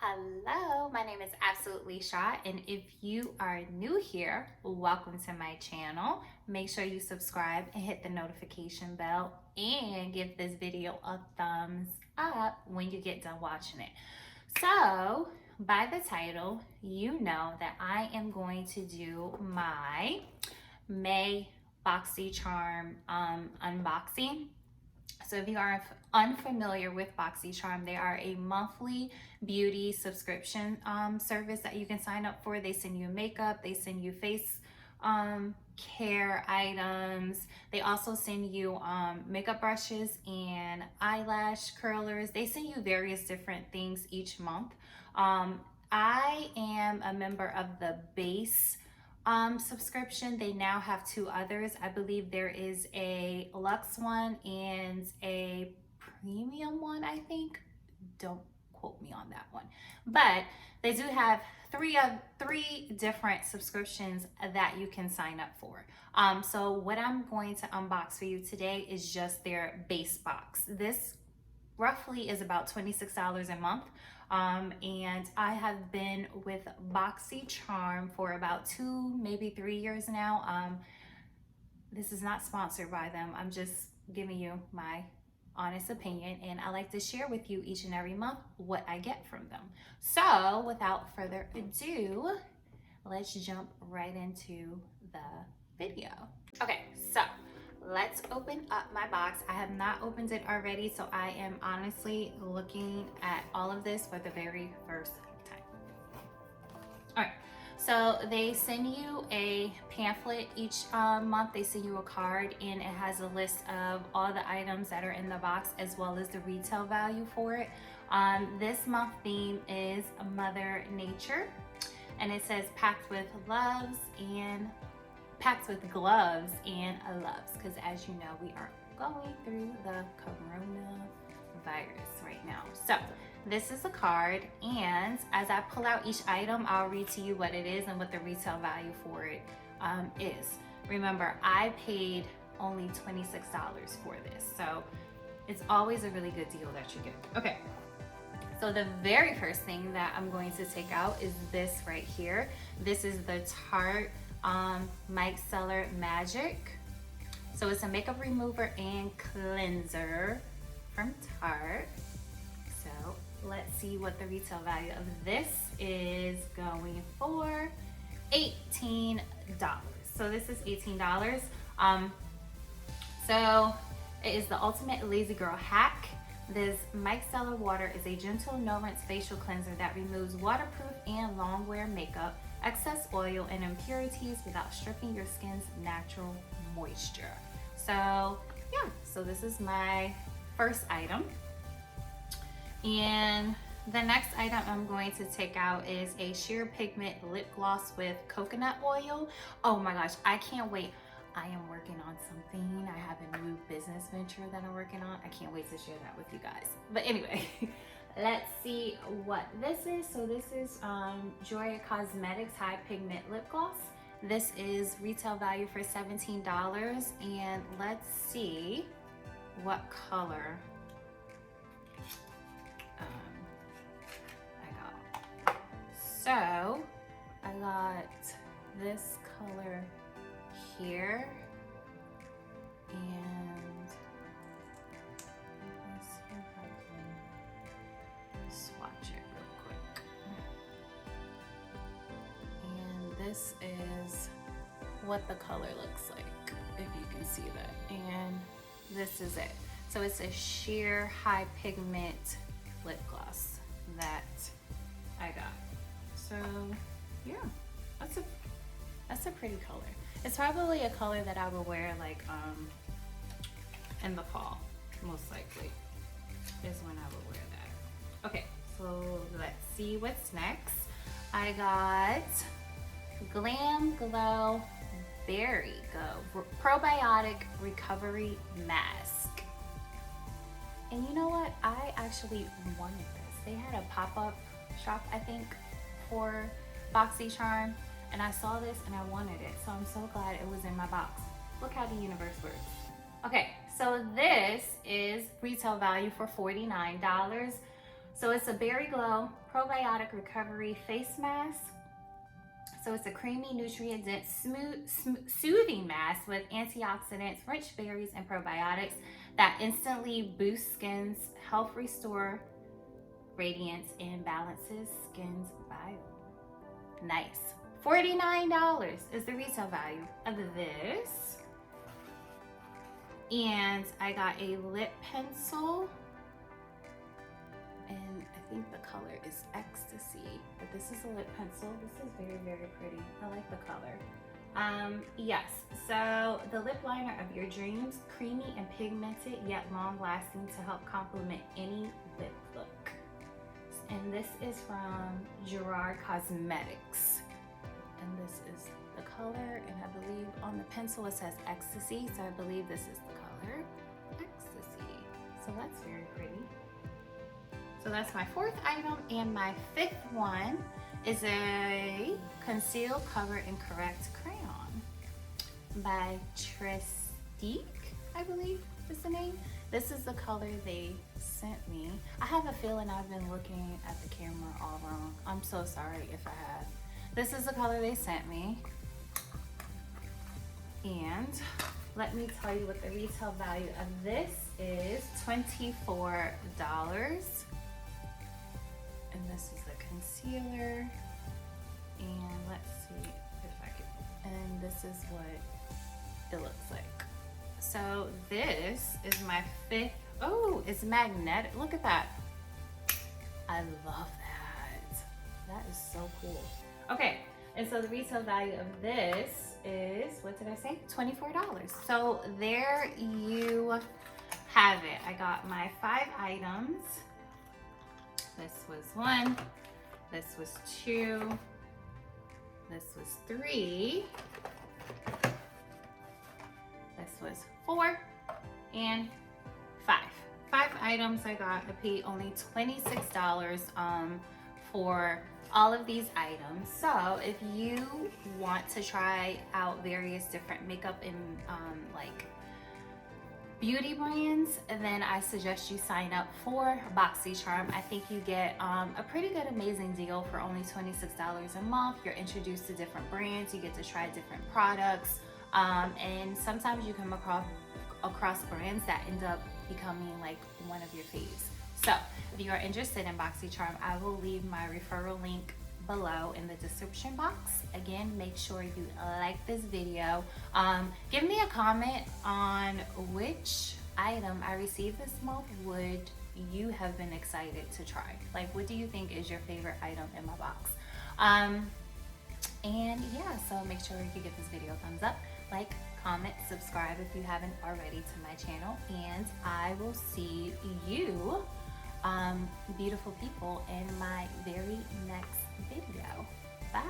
Hello, my name is Absolutely Shot, and if you are new here, welcome to my channel. Make sure you subscribe and hit the notification bell and give this video a thumbs up when you get done watching it. So, by the title, you know that I am going to do my May Boxycharm unboxing. So if you are unfamiliar with Boxycharm, they are a monthly beauty subscription service that you can sign up for. They send you makeup, they send you face care items. They also send you makeup brushes and eyelash curlers. They send you various different things each month. I am a member of the base subscription. They now have two others. I believe there is a luxe one and a premium one, I think. Don't quote me on that one. But they do have three different subscriptions that you can sign up for. So what I'm going to unbox for you today is just their base box. This roughly is about $26 a month. And I have been with Boxycharm for about 2, maybe 3 years now. This is not sponsored by them. I'm just giving you my honest opinion, and I like to share with you each and every month what I get from them. So without further ado, let's jump right into the video. Okay, so let's open up my box. I have not opened it already, so I am honestly looking at all of this for the very first time. All right, so they send you a pamphlet each month. They send you a card, and it has a list of all the items that are in the box as well as the retail value for it. This month theme is Mother Nature, and it says packed with gloves and loves, because as you know, we are going through the coronavirus right now. So this is a card, and as I pull out each item, I'll read to you what it is and what the retail value for it is. Remember, I paid only $26 for this, so it's always a really good deal that you get. Okay, so the very first thing that I'm going to take out is this right here. This is the Tarte Micellar Magic. So it's a makeup remover and cleanser from Tarte. So let's see what the retail value of this is going for. $18. So this is $18. So it is the ultimate lazy girl hack. This micellar water is a gentle, no-rinse facial cleanser that removes waterproof and long-wear makeup, excess oil, and impurities without stripping your skin's natural moisture. So yeah, so this is my first item. And the next item I'm going to take out is a sheer pigment lip gloss with coconut oil. Oh my gosh, I can't wait. I am working on something. I have a new business venture that I'm working on. I can't wait to share that with you guys. But anyway, let's see what this is. So this is Joya Cosmetics High Pigment Lip Gloss. This is retail value for $17. And let's see what color I got. So I got this color here, and let's see if I can swatch it real quick. And this is what the color looks like, if you can see that. And this is it. So it's a sheer high pigment lip gloss that I got. So yeah, that's a pretty color. It's probably a color that I would wear like in the fall, most likely is when I would wear that. Okay, so let's see what's next. I got Glam Glow Berry Go Probiotic Recovery Mask. And you know what? I actually wanted this. They had a pop-up shop, I think, for Boxycharm, and I saw this and I wanted it. So I'm so glad it was in my box. Look how the universe works. Okay, so this is retail value for $49. So it's a Berry Glow Probiotic Recovery Face Mask. So it's a creamy, nutrient-dense, soothing mask with antioxidants, rich berries, and probiotics that instantly boosts skin's health, restore radiance, and balances skin's bio. Nice. $49 is the retail value of this. And I got a lip pencil. And I think the color is Ecstasy, but this is a lip pencil. This is very, very pretty. I like the color. Yes, so the lip liner of your dreams, creamy and pigmented, yet long lasting to help complement any lip look. And this is from Gerard Cosmetics. And this is the color, and I believe on the pencil it says Ecstasy, so I believe this is the color, Ecstasy. So that's very pretty. So that's my fourth item, and my fifth one is a Conceal, Cover, and Correct Crayon by Trestique, I believe is the name. This is the color they sent me. I have a feeling I've been looking at the camera all wrong. I'm so sorry if I have. This is the color they sent me. And let me tell you what the retail value of this is. $24. And this is the concealer, and let's see if I can, and this is what it looks like. So this is my fifth. Oh, it's magnetic. Look at that. I love that. That is so cool. Okay, and so the retail value of this is, what did I say? $24. So there you have it. I got my 5 items. This was 1, this was 2, this was 3, this was 4, and 5. 5 items I got. I paid only $26 for all of these items. So if you want to try out various different makeup and like beauty brands, then I suggest you sign up for Boxycharm. I think you get a pretty good, amazing deal for only $26 a month. You're introduced to different brands, you get to try different products, and sometimes you come across brands that end up becoming like one of your faves. So if you are interested in Boxycharm, I will leave my referral link below in the description box. Again, make sure you like this video. Give me a comment on which item I received this month would you have been excited to try. Like, what do you think is your favorite item in my box? And yeah, so make sure you give this video a thumbs up, like, comment, subscribe if you haven't already to my channel, and I will see you beautiful people in my very next video. Bye.